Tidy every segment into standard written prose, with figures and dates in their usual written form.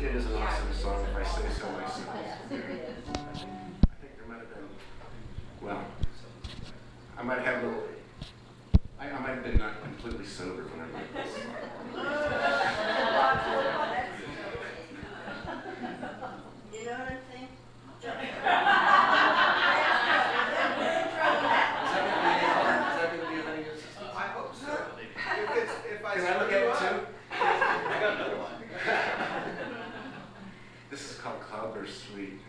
Kid is an awesome song, if I say so myself. I think there might have been, well, I might have a little, I might have been not completely sober when I wrote this song. You know what I'm saying? Is that going to be of any assistance? I hope so. Can I look at it too? I got another one. This is called Cloudburst Suite.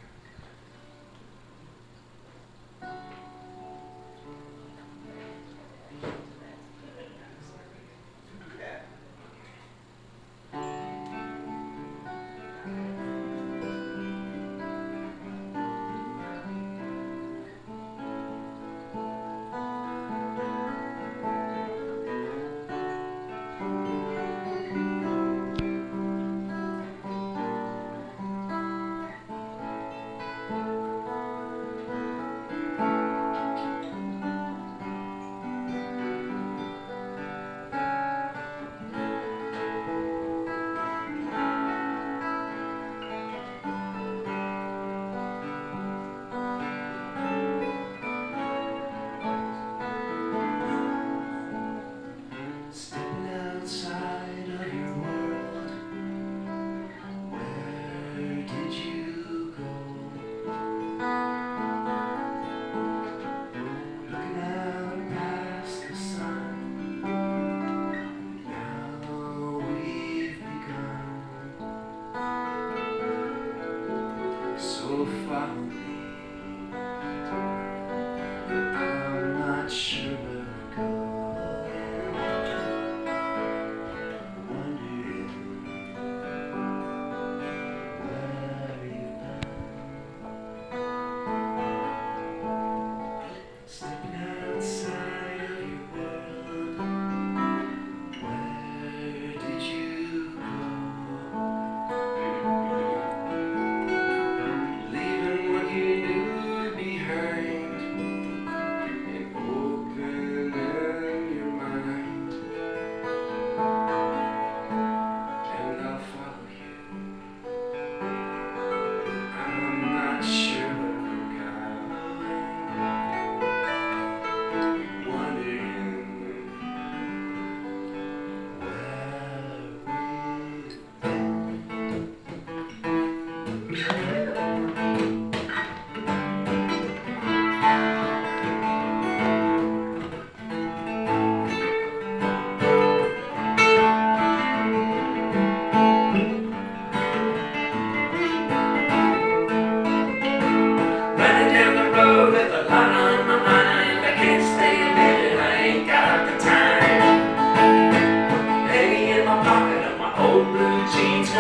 So follow me, but I'm not sure where we're going. Wondering where you've been. Stepping outside of your world, where did you go? Jeans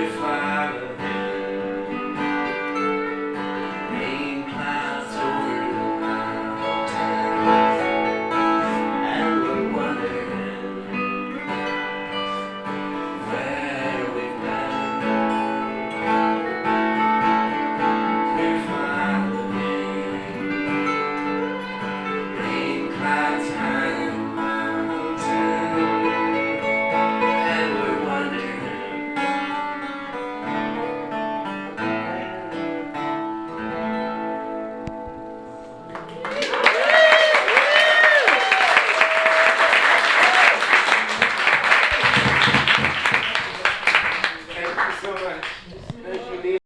fly.